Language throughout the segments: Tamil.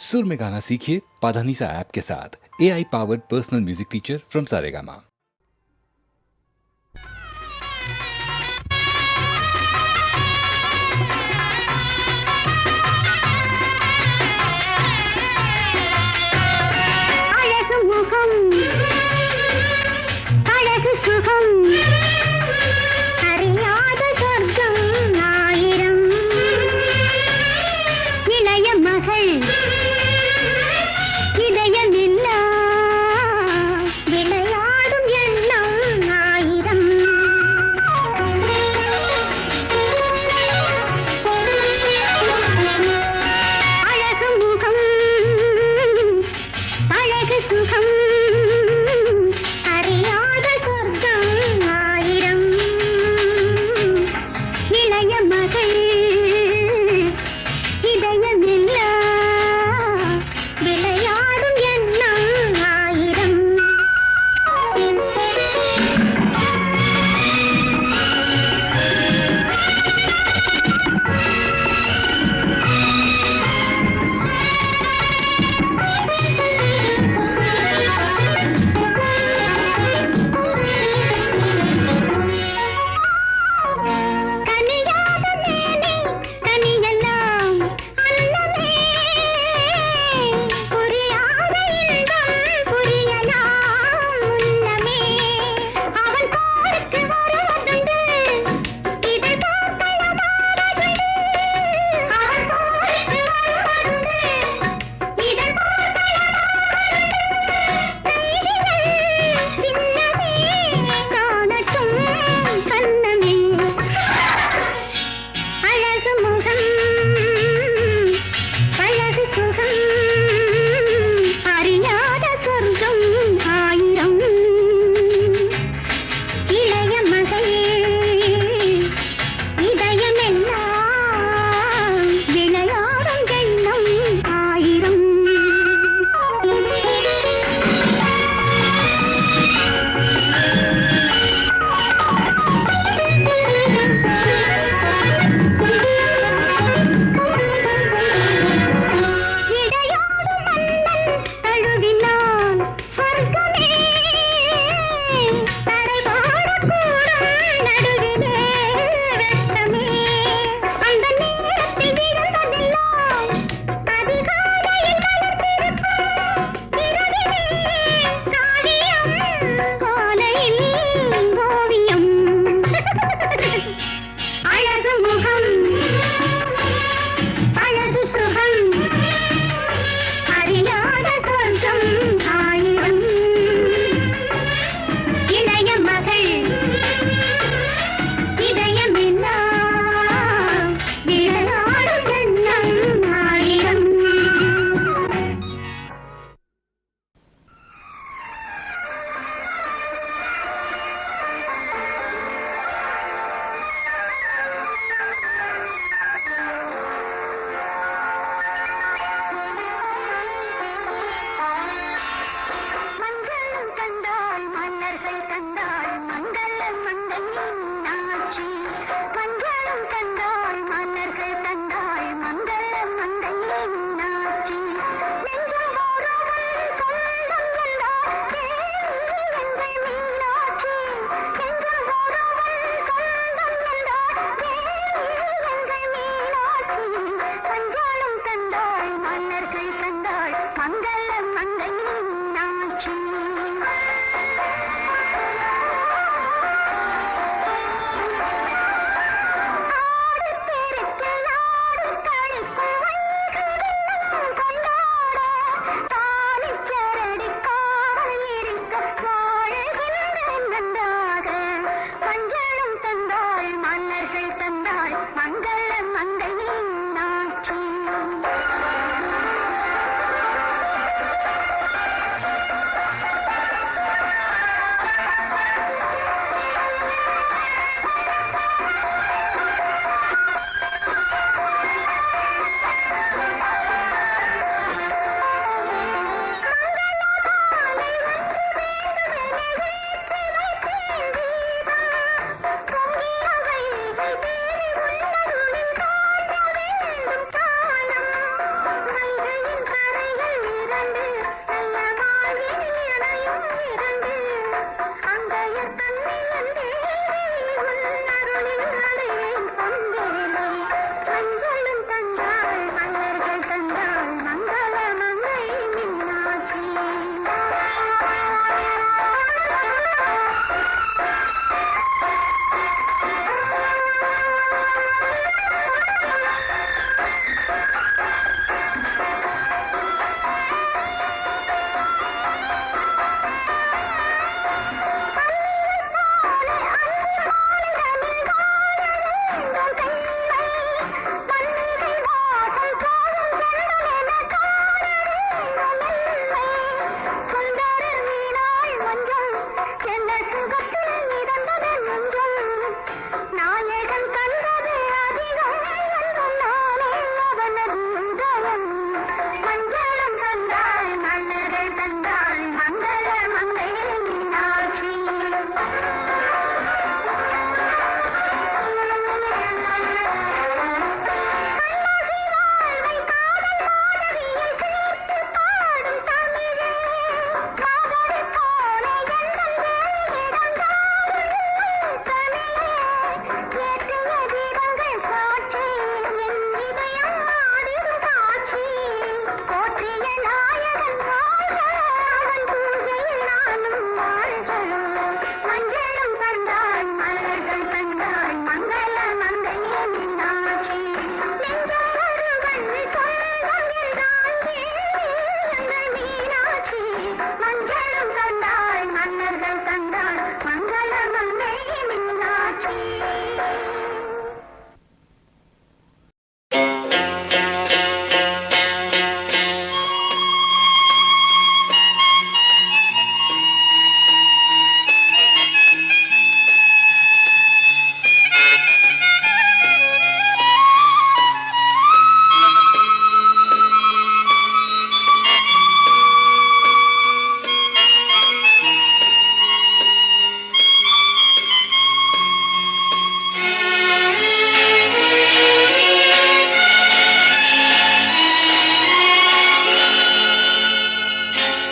सुर में गाना सीखिए पाधानीसा ऐप के साथ। AI powered personal music teacher from Saregama.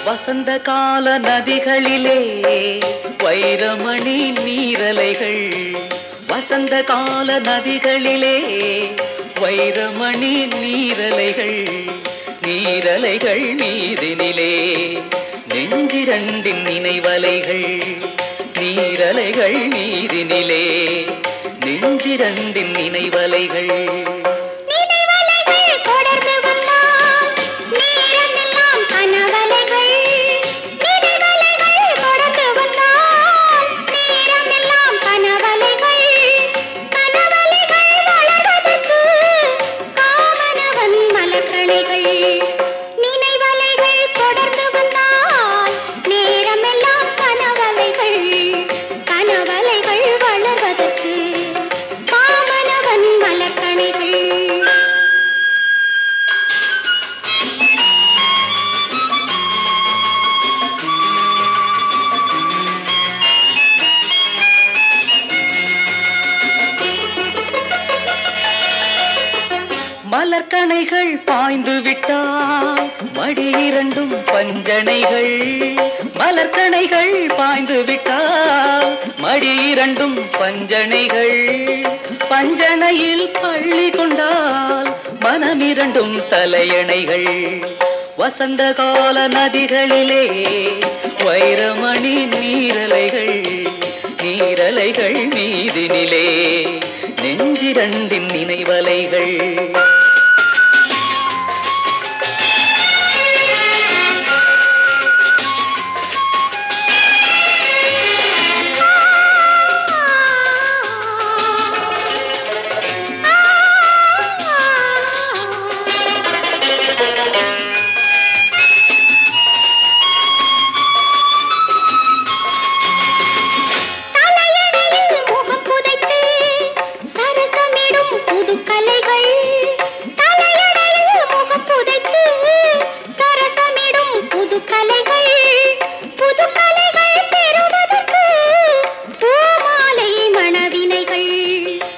வசந்த கால நதிகளிலே வைரமணி நீரலைகள், வசந்த கால நதிகளிலே வைரமணி நீரலைகள், நீரலைகள் மீதினிலே நெஞ்சிரண்டின் நினைவலைகள், நீரலைகள் மீதினிலே நெஞ்சிரண்டின் நினைவலைகள். மலர்கணைகள் பாய்ந்து விட்டால் மடி இரண்டும் பஞ்சனைகள், மலர்கணைகள் பாய்ந்து விட்டால் மடி இரண்டும் பஞ்சனைகள், பஞ்சனையில் பள்ளி கொண்டால் மனமிரண்டும் தலையணைகள். வசந்த கால நதிகளிலே வைரமணி நீரலைகள், நீரலைகள் மீதினிலே நெஞ்சிரண்டின் நினைவலைகள்.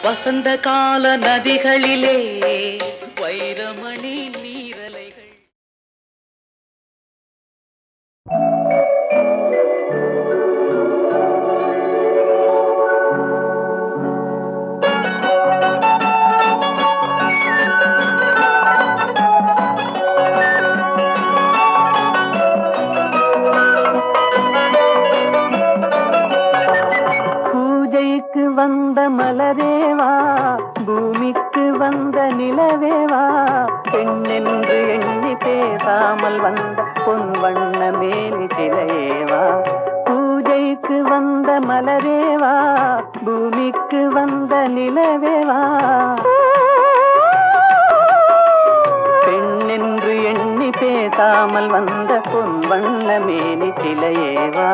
வசந்த கால நதிகளிலே வைரமணி நீரலைகள். பூஜைக்கு வந்த மலரேவா, பூமிக்கு வந்த நிலவேவா, பெண்ணென்று எண்ணி பேசாமல் வந்த பொன் வண்ண மேனி சிலையேவா. பூஜைக்கு வந்த மலரேவா, பூமிக்கு வந்த நிலவேவா, பெண்ணென்று எண்ணி பேசாமல் வந்த பொன் வண்ண மேனி சிலையேவா.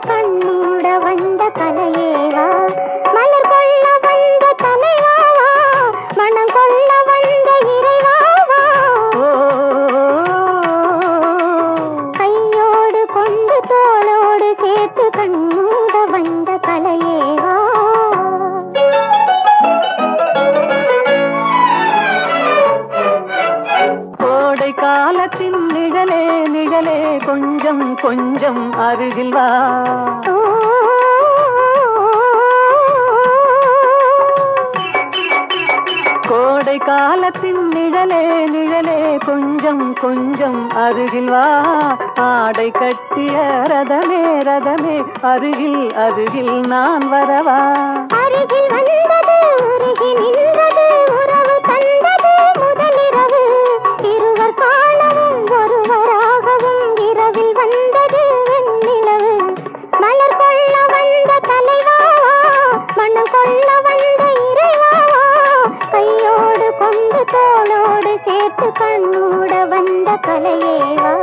கண்ணூட வந்த கலையேவா, மலர் கொள்ள வந்த தலைவாவா, மனம் கொள்ள வந்த இறைவாவா, கையோடு கொண்டு தோளோடு சேர்த்து கண்ணூட வந்த கலையேவா. கோடை காலத்தின் நிழலே நிழலே கொஞ்சம் கொஞ்சம் அருகில் வா. கோடை காலத்தின் நிழலே நிழலே கொஞ்சம் கொஞ்சம் அருகில் வா. ஆடை கட்டிய ரதமே ரதமே அருகில் அருகில் நான் வரவா. அருகில் வந்தது உருகி நின்றது உறவு தந்தது முதலிரவு. இருவர் காணவும் ஒருவராகவும் இரவில் வந்தது வெண்ணிலவு. மலர் கொள்ள வந்த தலைவாவா மனம் கொள்ள வந்த இறைவாவா. கையோடு கொண்டு தோளோடு சேர்த்து கண்ணூட வந்த கலையேவா.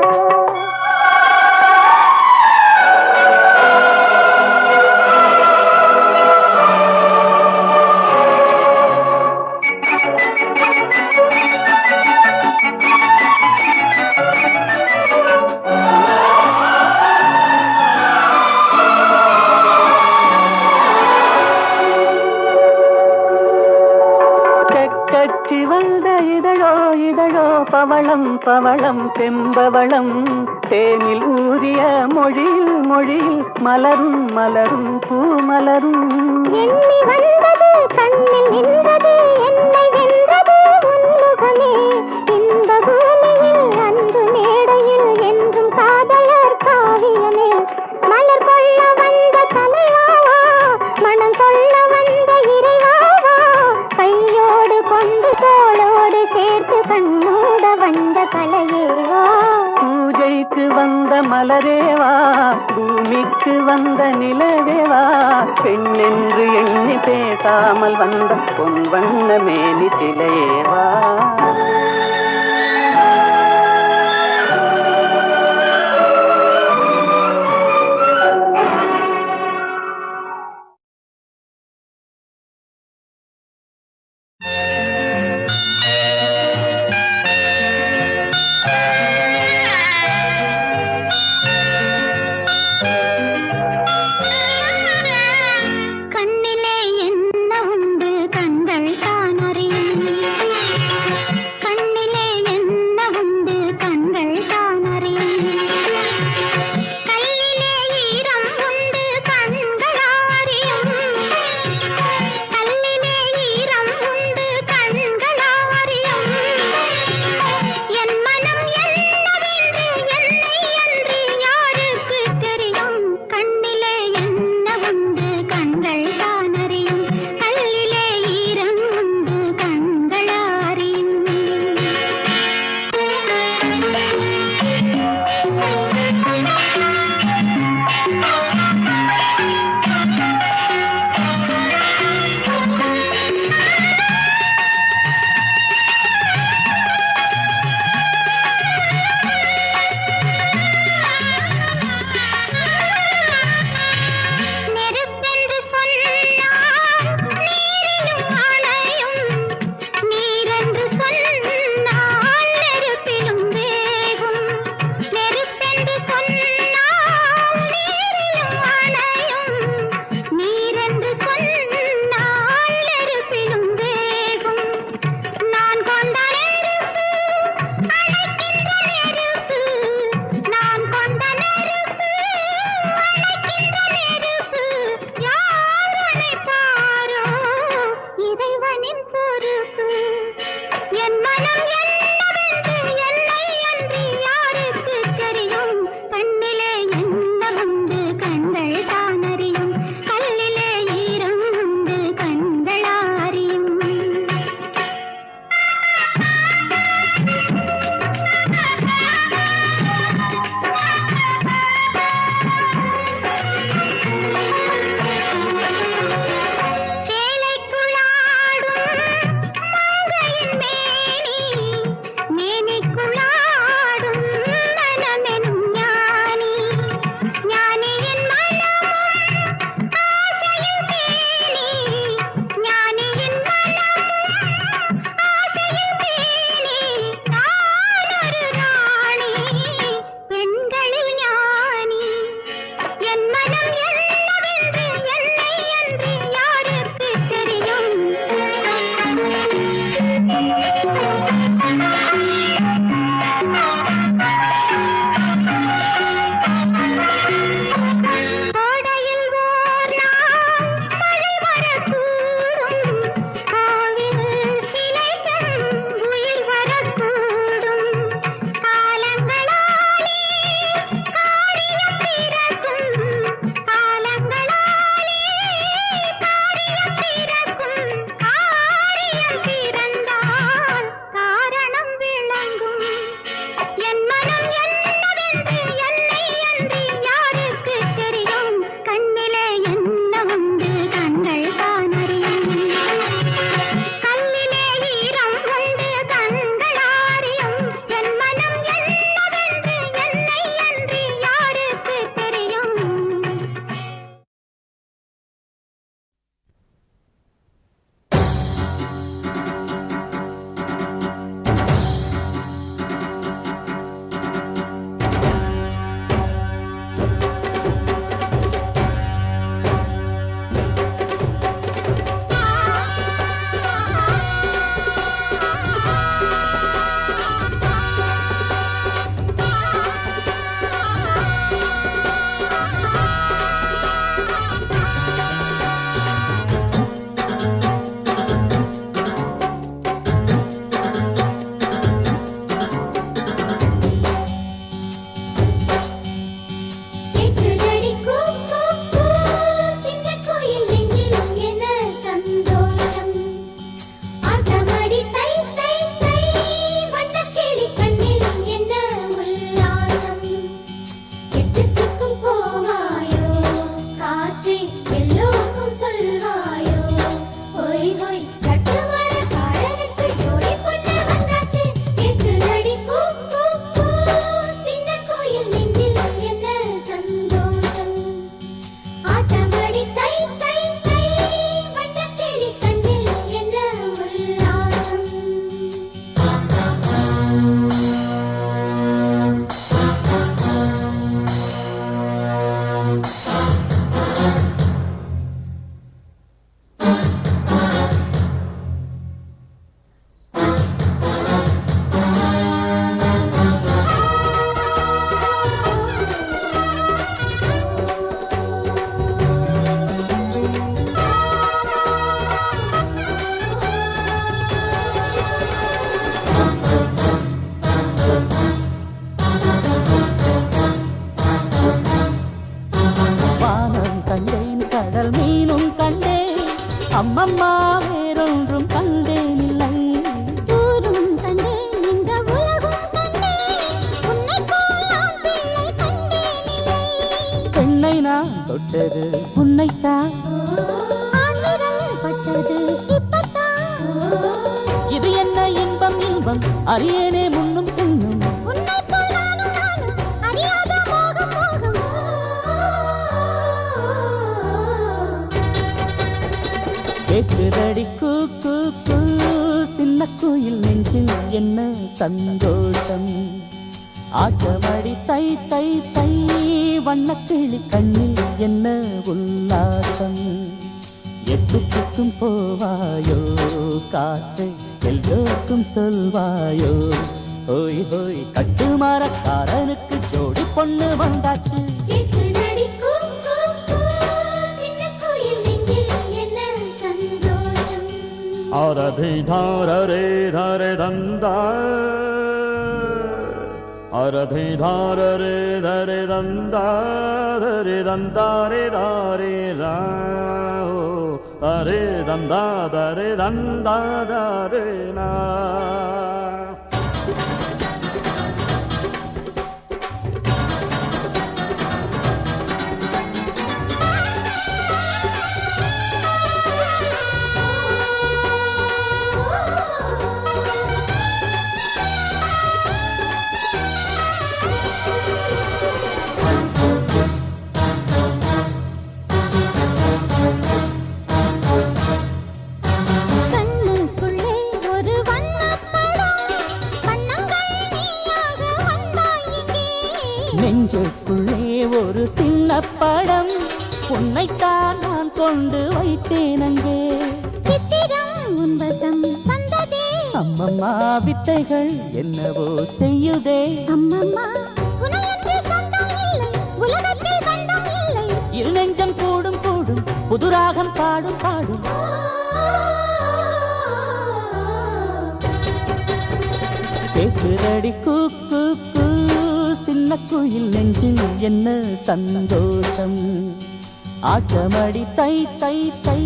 கட்சி வந்த இதழோ இதழோ பவளம் பவளம் செம்பவளம். தேனில் ஊறிய மொழியில் மொழியில் மலரும் மலரும் பூ மலரும். எண்ணி வந்தது கண்ணில் நின்றது என்னை வென்றது உன்முகமே. இந்த பூமியில் அன்று மேடையில் என்றும் காதலர் காவியமே. மலர் கொள்ள வந்த தலைவாவா மனம் கொள்ள வந்த இறைவாவா. கையோடு கொண்டு தோளோடு சேர்த்து கண்ணூட வந்த கலையேவா. பூஜைக்கு வந்த மலரேவா பூமிக்கு வந்த நிலவேவா. பெண்ணென்று எண்ணி பேசாமல் வந்த பொன் வண்ண மேனி சிலையேவா. கண்ணிலே என்ன உண்டு கண்கள் தான் அறியும். கண் எட்டுக்கும் போவாயோ காற்றே எல்லோருக்கும் சொல்வாயோ ஹோய் ஹோய் கட்டுமர காரனுக்கு ஜோடி பொண்ணு வந்தாச்சு கேக்குதடி கூ கூ கூ சின்ன கோயில் நெஞ்சில் என்ன சந்தோஷம் ஆட்டமடி தை தை தை வண்ணக்கிளி கண்ணில் என்ன உல்லாசம் வானம் கண்டேன் கடல் மீனும் கண்டேன் அம்மம்மா வேறொன்றும் கண்டேனில்லை ஊரும் கண்டேன் இந்த உலகும் கண்டேன் உன்னை போல் நான் பிள்ளை கண்டேனில்லை பெண்ணை நான் தொட்டது உன்னைத்தான் ஆண்விரல் பட்டது இப்பத்தான் இது என்ன இன்பம் இன்பம் அறியேனே முன்னும் பின்னும் உன்னை போல் நானும் நானும் அறியாத மோகம் மோகம் கேக்குதடி கூ கூ கூ சின்ன கோயில் நெஞ்சில் என்ன சந்தோஷம் ஆட்டமடி தை தை தை வண்ணக்கிளி கண்ணில் என்ன உல்லாசம் எட்டுக்கும் போவாயோ காற்று எல்லோருக்கும் சொல்வாயோ ஹோய் ஹோய் கட்டுமரக்காரனுக்கு ஜோடி பொண்ணு வந்தாச்சு கேக்குதடி கூ கூ கூ சின்ன கோயில் நெஞ்சில் என்ன சந்தோஷம் அரதி தாரரே தரே தந்தா அரதி தாரரே தரே தந்தா தரே தந்தாரே தாரே ராோ தரே தந்தா தரே தந்தா தரே நா கண்ணுக்குள்ளே ஒரு வண்ணப்படம் வண்ணங்கள் நீயாக வந்தாய் இங்கே நெஞ்சுக்குள்ளே ஒரு சின்ன படம் உன்னைத்தான் நான் கொண்டு வைத்தேன் அங்கே சித்திரம் உன் வசம் வந்ததே அம்மம்மா வித்தைகள் என்னவோ செய்யுதே அம்மம்மா உனையன்றி சொந்தம் இல்லை உலகத்தில் கண்டம் இல்லை இரு நெஞ்சம் கூடும் கூடும் புதுராகம் பாடும் பாடும் கேக்குதடி கூ கூ கூ சின்ன குயில் நெஞ்சில் என்ன சந்தோஷம் ஆட்டமடி தை தை தை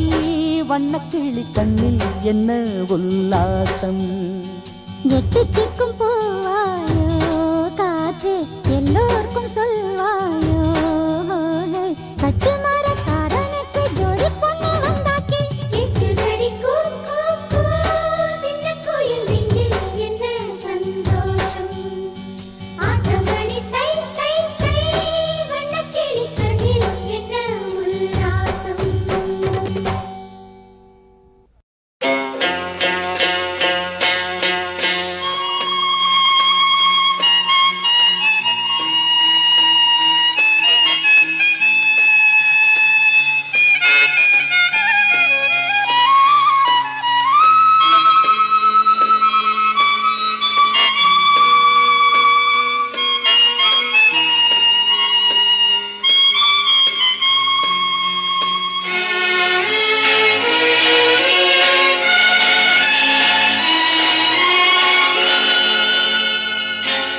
வண்ணக்கிளி கண்ணில் என்ன உல்லாசம் எட்டு சிக்கும் போவாயோ காற்று எல்லோருக்கும் சொல்வாயோ கட்டுமரக்காரனுக்கு ஜோடி பொண்ணு வந்தாச்சு கேக்குதடி கூ கூ கூ சின்ன கோயில் நெஞ்சில் என்ன சந்தோஷம் ஆட்டமடி தை தை தை வண்ணக்கிளி கண்ணில் என்ன உல்லாசம்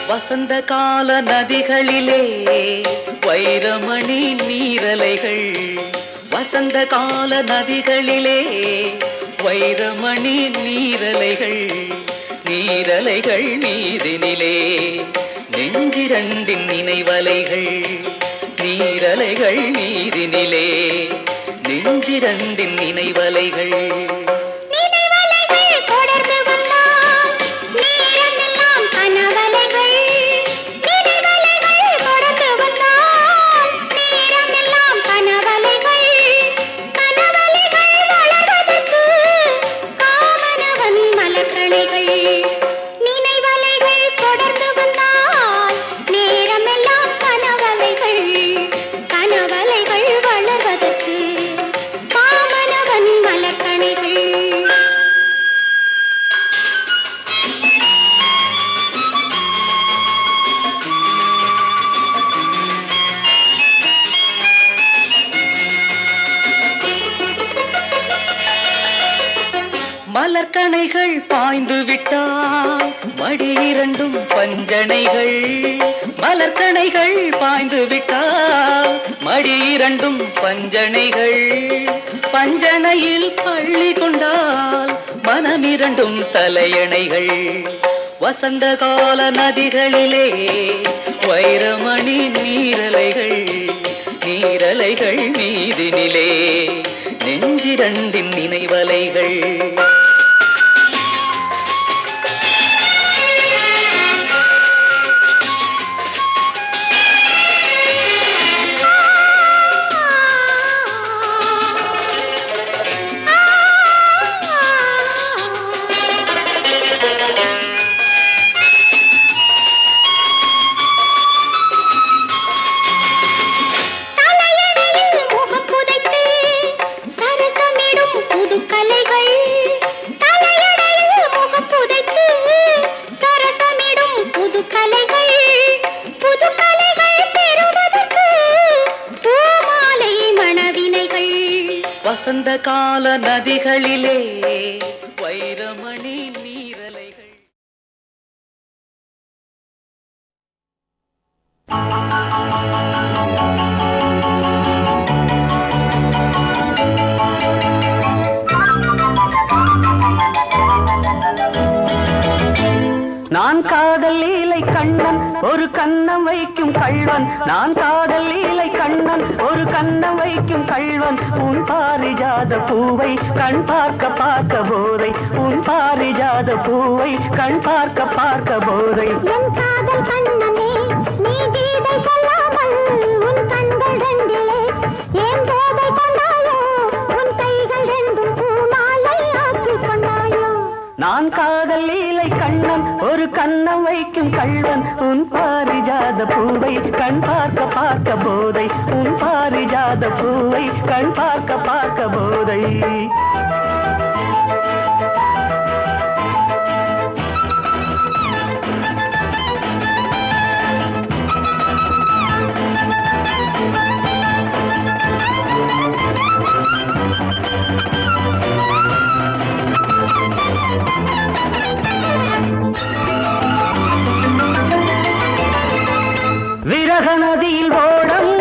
வசந்த கால நதிகளிலே வைரமணி நீரலைகள் வசந்த கால நதிகளிலே வைரமணி நீரலைகள் நீரலைகள் மீதினிலே நெஞ்சிரண்டின் நினைவலைகள் நீரலைகள் நீரினிலே நெஞ்சிரண்டின் நினைவலைகள் நினைவலைகள் தொடர்ந்து வந்தால் நேரமெல்லாம் கனவலைகள் நினைவலைகள் தொடர்ந்து வந்தால் நேரமெல்லாம் கனவலைகள் கனவலைகள் வளர்வதற்கு காமனவன் மலர்கணைகள் நினைவலைகள் தொடர்ந்து வந்தால் நேரமெல்லாம் கனவலைகள் கனவலைகள் வளர்வதற்கு காமனவன் மலர்கணைகள் மலர்கணைகள் பாய்ந்து விட்டால் மடி இரண்டும் பஞ்சனைகள் மலர்கணைகள் பாய்ந்து விட்டால் மடி இரண்டும் பஞ்சனைகள் பஞ்சனையில் பள்ளி கொண்டால் மனமிரண்டும் தலையணைகள் வசந்த கால நதிகளிலே வைரமணி நீரலைகள் நீரலைகள் மீதினிலே நெஞ்சிரண்டின் நினைவலைகள் தலையணையில் முகம் புதைத்து சரசமிடும் புதுக்கலைகள் தலையணையில் முகம் புதைத்து சரசமிடும் புதுக்கலைகள் புதுக்கலைகள் பெறுவதற்கு பூமாலை மணவினைகள் வசந்த கால நதிகளிலே வைரமணி நீரலைகள் நான் காதல் லீலை கண்ணன் ஒரு கண்ணம் வைக்கும் கள்வன் நான் காதல் லீலை கண்ணன் ஒரு கண்ணம் வைக்கும் கள்வன் உன் பாரிஜாத பூவை கண் பார்க்க பார்க்க போதை உன் பாரிஜாத பூவை கண் பார்க்க பார்க்க போதை என் காதல் கண்ணனே நீ கீதை சொல்லாமல் உன் கண்கள் ரெண்டிலே ஏன் போதை கொண்டாயோ உன் கைகள் ரெண்டும் பூமாலை ஆக்கிக் கொண்டாயோ நான் காதல் லீலை கண்ணன் ஒரு கண்ணம் வைக்கும் கள்வன் உன் பாரிஜாத பூவை கண் பார்க்க பார்க்க போதை உன் பாரிஜாத பூவை கண் பார்க்க பார்க்க போதை விரக நதியில் ஓடம்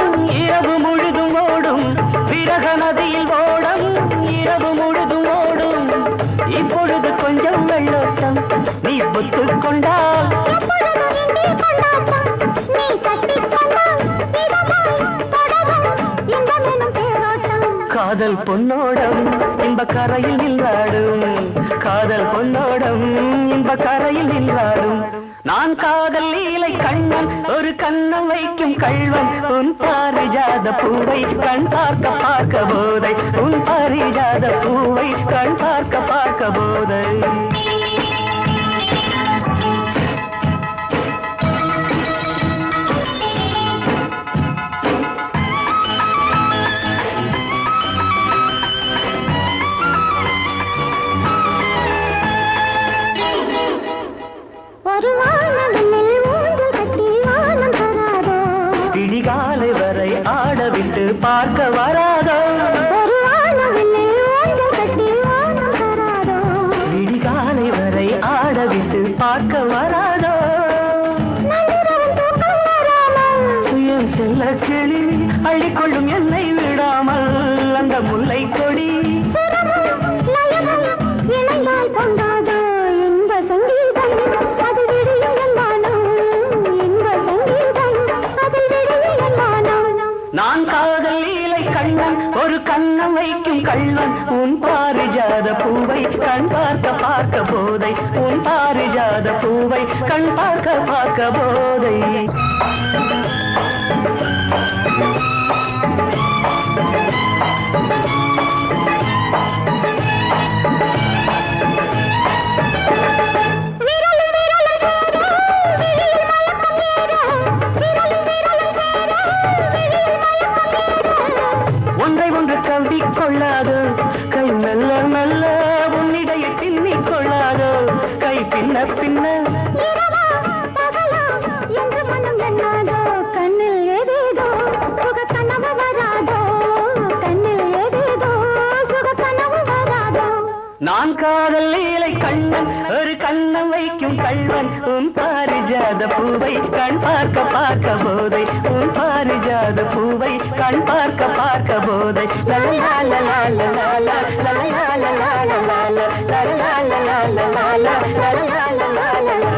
இரவு முழுதும் ஓடும் விரக நதியில் ஓடம் இரவு முழுதும் ஓடும் இப்பொழுது கொஞ்சம் வெள்ளோட்டம் நீ புத்துக் கொண்டால் நீ கட்டிக் கொண்டால் இதமாய் தொடரும் இன்பமெனும் தேரோட்டம் காதல் பொன்னோடம் இன்ப கரையில் நின்றாடும் காதல் பொன்னோடம் இன்ப கரையில் நின்றாடும் நான் காதல் லீலை கண்ணன் ஒரு கண்ணம் வைக்கும் கள்வன் உன் பாரிஜாத பூவை கண் பார்க்க பார்க்க போதை உன் பாரிஜாத பூவை கண் பார்க்க பார்க்க போதை ஒரு வானவில் ஊஞ்சல் கட்டி வானம் தராதோ விடிகாலை வரை ஆடவிட்டு பார்க்க வராதோ ஒரு வானவில் ஊஞ்சல் கட்டி வானம் தராதோ விடிகாலை வரை ஆடவிட்டு பார்க்க வராதோ நள்ளிரவில் தூக்கம் வராமல் சுயம் செல்ல கிளி அள்ளிக்கொள்ளும் என்னை விடாமல் அந்த முல்லை கொடி சுரமும் லயமும் இணைந்தால் கொண்டாதோ இன்ப சங்கீதம் அது விடியும் என்றாலும் இன்ப நான் காதல் லீலை கண்ணன் ஒரு கண்ணம் வைக்கும் கள்ளன் உன் பாரிஜாத பூவை கண் பார்க்க பார்க்க போதை உன் பாரிஜாத பூவை கண் பார்க்க பார்க்க போதை ஒன்றை ஒன்று கவ்வி கொள்ளாதோ கை மெல்ல மெல்ல உன்னிடைய பின்னிக் கொள்ளாதோ கை பின்ன பின்ன என்று மனம் எண்ணாதோ கண்ணில் ஏதேதோ சுக கனவு வராதோ கண்ணில் ஏதேதோ சுக கனவு வராதோ நான் காதல் லீலை கண்ணன் ஒரு கண்ணம் வைக்கும் கள்வன் உன் பாரிஜாத பூவை கண் பார்க்க பார்க்க போதை உன் பாரிஜாத பூவை கண் பார்க்க பார்க்க போதை லலா லலா லலா லலா லலா லலா லலா லலா லலா லலா லலா லலா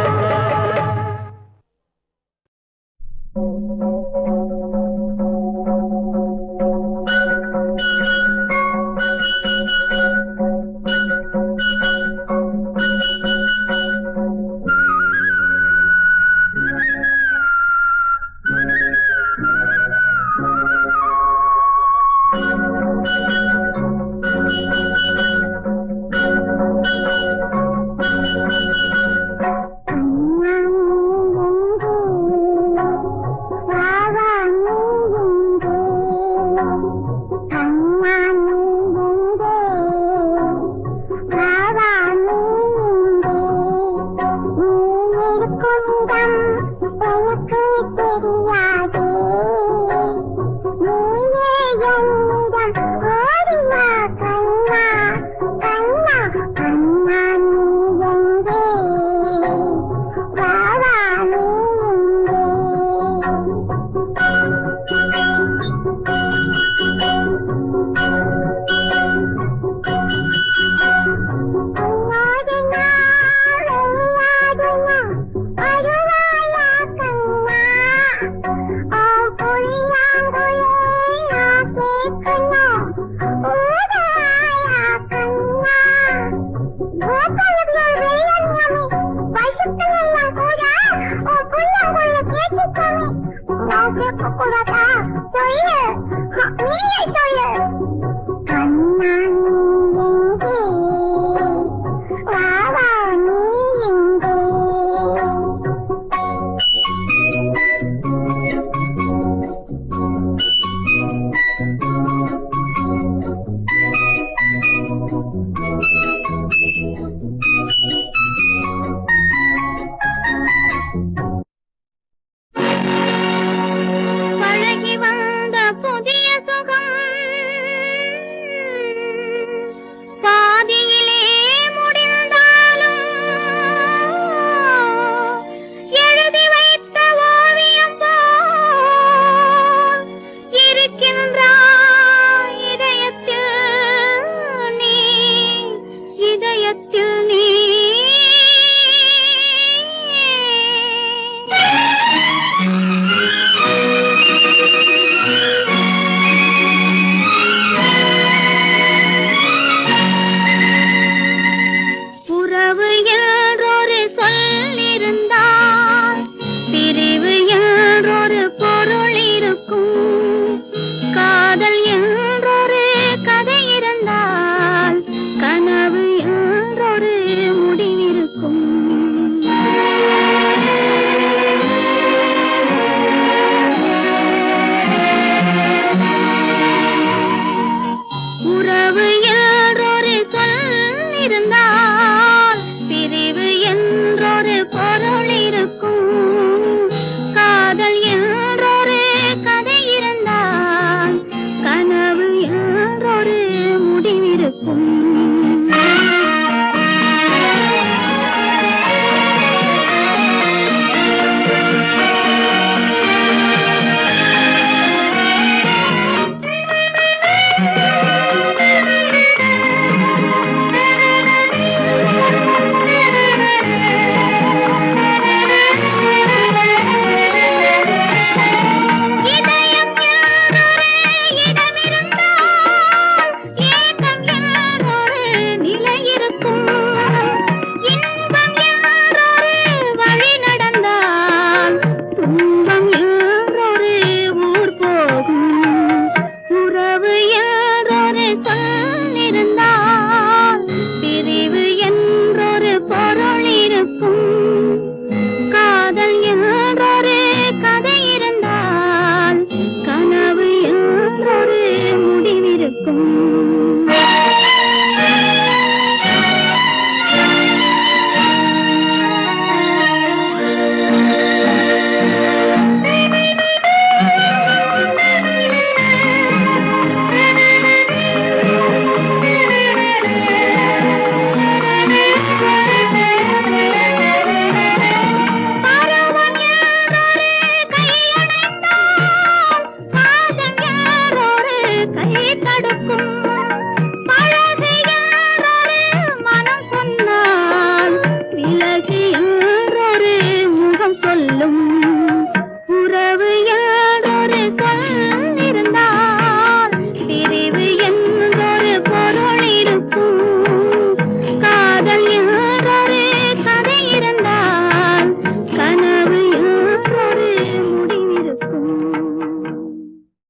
இருக்கின்ற